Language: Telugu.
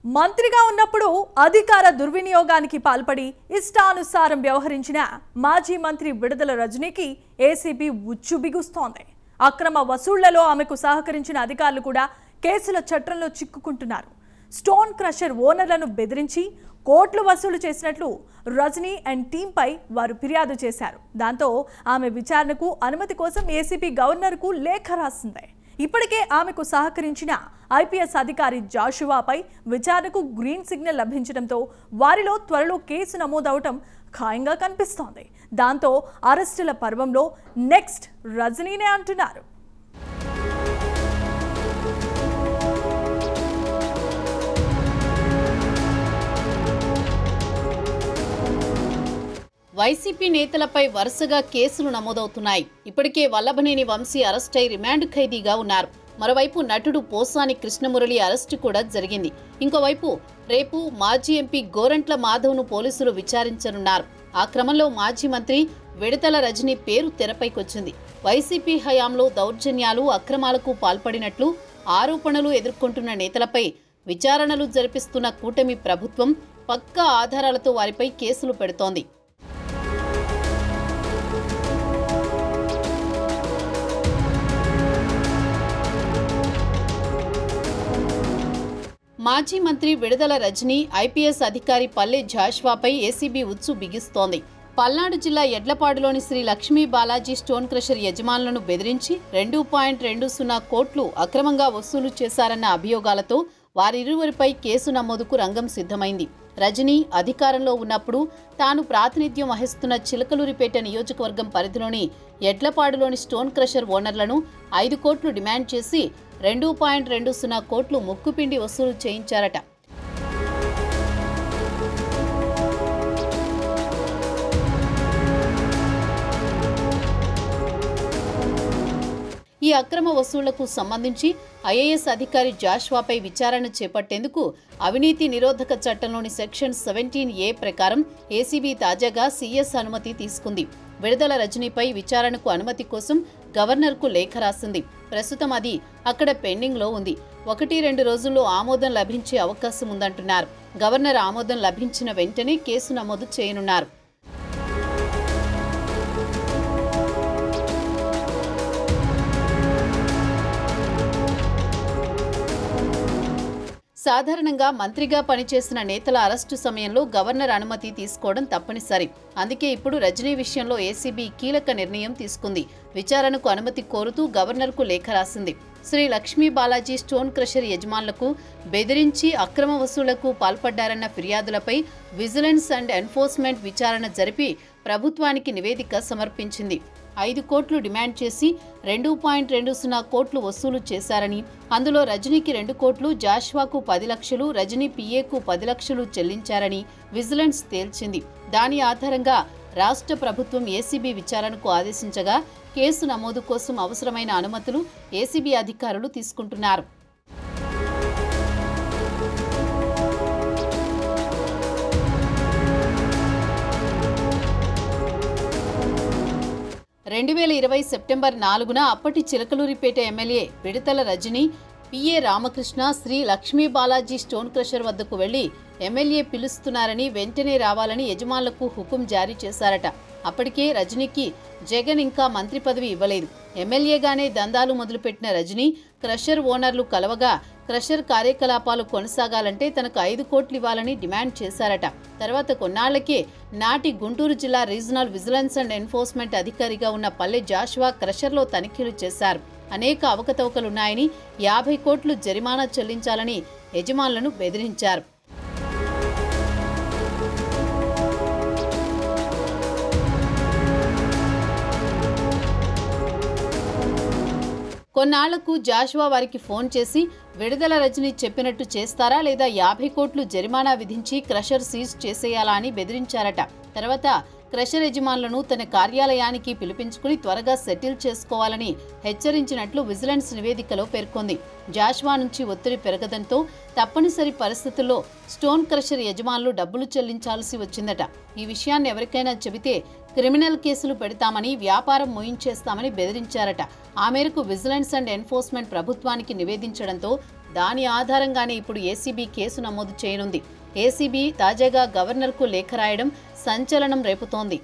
మంత్రిగా ఉన్నప్పుడు అధికార దుర్వినియోగానికి పాల్పడి ఇష్టానుసారం వ్యవహరించిన మాజీ మంత్రి విడుదల రజనీకి ఏసీబీ ఉచ్చు బిగుస్తోంది. అక్రమ వసూళ్లలో ఆమెకు సహకరించిన అధికారులు కూడా కేసుల చట్రంలో చిక్కుకుంటున్నారు. స్టోన్ క్రషర్ ఓనర్లను బెదిరించి కోట్లు వసూలు చేసినట్లు రజనీ అండ్ టీంపై వారు ఫిర్యాదు చేశారు. దాంతో ఆమె విచారణకు అనుమతి కోసం ఏసీబీ గవర్నర్కు లేఖ రాసింది. ఇప్పటికే ఆమెకు సహకరించిన ఐపీఎస్ అధికారి జాషువాపై విచారణకు గ్రీన్ సిగ్నల్ లభించడంతో వారిలో త్వరలో కేసు నమోదవటం ఖాయంగా కనిపిస్తోంది. దాంతో అరెస్టుల పర్వంలో నెక్స్ట్ రజనీనే అంటున్నారు. వైసీపీ నేతలపై వరుసగా కేసులు నమోదవుతున్నాయి. ఇప్పటికే వల్లభనేని వంశీ అరెస్ట్ అయి రిమాండ్ ఖైదీగా ఉన్నారు. మరోవైపు నటుడు పోసాని కృష్ణమురళి అరెస్టు కూడా జరిగింది. ఇంకోవైపు రేపు మాజీ ఎంపీ గోరంట్ల మాధవ్ను పోలీసులు విచారించనున్నారు. ఆ క్రమంలో మాజీ మంత్రి విడతల రజనీ పేరు తెరపైకొచ్చింది. వైసీపీ హయాంలో దౌర్జన్యాలు, అక్రమాలకు పాల్పడినట్లు ఆరోపణలు ఎదుర్కొంటున్న నేతలపై విచారణలు జరిపిస్తున్న కూటమి ప్రభుత్వం పక్కా ఆధారాలతో వారిపై కేసులు పెడుతోంది. మాజీ మంత్రి విడుదల రజనీ, ఐపీఎస్ అధికారి పల్లె జాషువాపై ఏసీబీ ఉచ్చు బిగిస్తోంది. పల్నాడు జిల్లా ఎడ్లపాడులోని శ్రీ లక్ష్మీ బాలాజీ స్టోన్ క్రషర్ యజమానులను బెదిరించి 2.20 కోట్లు అక్రమంగా వసూలు చేశారన్న అభియోగాలతో వారిరువురిపై కేసు నమోదుకు రంగం సిద్ధమైంది. రజనీ అధికారంలో ఉన్నప్పుడు తాను ప్రాతినిధ్యం వహిస్తున్న చిలకలూరిపేట నియోజకవర్గం పరిధిలోని ఎడ్లపాడులోని స్టోన్ క్రషర్ ఓనర్లను 5 కోట్లు డిమాండ్ చేసి 2.20 కోట్లు ముక్కుపిండి వసూలు చేయించారట. ఈ అక్రమ వసూళ్లకు సంబంధించి ఐఏఎస్ అధికారి జాషువాపై విచారణ చేపట్టేందుకు అవినీతి నిరోధక చట్టంలోని సెక్షన్ 17A ప్రకారం ఏసీబీ తాజాగా సీఎస్ అనుమతి తీసుకుంది. విడుదల రజనీపై విచారణకు అనుమతి కోసం గవర్నర్కు లేఖ రాసింది. ప్రస్తుతం అది అక్కడ పెండింగ్లో ఉంది. 1-2 రోజుల్లో ఆమోదం లభించే అవకాశం ఉందంటున్నారు. గవర్నర్ ఆమోదం లభించిన వెంటనే కేసు నమోదు చేయనున్నారు. సాధారణంగా మంత్రిగా పనిచేసిన నేతల అరెస్టు సమయంలో గవర్నర్ అనుమతి తీసుకోవడం తప్పనిసరి. అందుకే ఇప్పుడు రజనీ విషయంలో ఏసీబీ కీలక నిర్ణయం తీసుకుంది. విచారణకు అనుమతి కోరుతూ గవర్నర్కు లేఖ రాసింది. శ్రీ లక్ష్మీ బాలాజీ స్టోన్ క్రషర్ యజమానులకు బెదిరించి అక్రమ వసూళ్లకు పాల్పడ్డారన్న ఫిర్యాదులపై విజిలెన్స్ అండ్ ఎన్ఫోర్స్మెంట్ విచారణ జరిపి ప్రభుత్వానికి నివేదిక సమర్పించింది. 5 కోట్లు డిమాండ్ చేసి 2.20 కోట్లు వసూలు చేశారని, అందులో రజనీకి 2 కోట్లు, జాషువాకు 10 లక్షలు, రజనీ పిఏకు 10 లక్షలు చెల్లించారని విజిలెన్స్ తేల్చింది. దాని ఆధారంగా రాష్ట్ర ప్రభుత్వం ఏసీబీ విచారణకు ఆదేశించగా కేసు నమోదు కోసం అవసరమైన అనుమతులు ఏసీబీ అధికారులు తీసుకుంటున్నారు. సెప్టెంబర్ 4న అప్పటి Chilakaluripet MLA Vidadala Rajini, PA Ramakrishna Sri Lakshmi Balaji stone crusher వద్దకు వెళ్లి ఎమ్మెల్యే పిలుస్తున్నారని, వెంటనే రావాలని యజమానులకు హుకుం జారీ చేశారట. అప్పటికే రజనీకి జగన్ ఇంకా మంత్రి పదవి ఇవ్వలేదు. ఎమ్మెల్యేగానే దందాలు మొదలుపెట్టిన రజనీ క్రషర్ ఓనర్లు కలవగా క్రషర్ కార్యకలాపాలు కొనసాగాలంటే తనకు 5 కోట్లు ఇవ్వాలని డిమాండ్ చేశారట. తర్వాత కొన్నాళ్లకే నాటి గుంటూరు జిల్లా రీజనల్ విజిలెన్స్ అండ్ ఎన్ఫోర్స్మెంట్ అధికారిగా ఉన్న పల్లె జాషువా క్రషర్లో తనిఖీలు చేశారు. అనేక అవకతవకలున్నాయని, 50 కోట్లు జరిమానా చెల్లించాలని యజమానులను బెదిరించారు. కొన్నాళ్లకు జాషువా వారికి ఫోన్ చేసి విడుదల రజనీ చెప్పినట్టు చేస్తారా లేదా 50 కోట్లు జరిమానా విధించి క్రషర్ సీజ్ చేసేయాలా అని బెదిరించారట. తర్వాత క్రషర్ యజమానులను తన కార్యాలయానికి పిలిపించుకుని త్వరగా సెటిల్ చేసుకోవాలని హెచ్చరించినట్లు విజిలెన్స్ నివేదికలో పేర్కొంది. జాషువా నుంచి ఒత్తిడి పెరగడంతో తప్పనిసరి పరిస్థితుల్లో స్టోన్ క్రషర్ యజమానులు డబ్బులు చెల్లించాల్సి వచ్చిందట. ఈ విషయాన్ని ఎవరికైనా చెబితే క్రిమినల్ కేసులు పెడతామని, వ్యాపారం మోయించేస్తామని బెదిరించారట. ఆ మేరకు విజిలెన్స్ అండ్ ఎన్ఫోర్స్మెంట్ ప్రభుత్వానికి నివేదించడంతో దాని ఆధారంగానే ఇప్పుడు ఏసీబీ కేసు నమోదు చేయనుంది. ఏసీబీ తాజాగా గవర్నర్కు లేఖ రాయడం సంచలనం రేపుతోంది.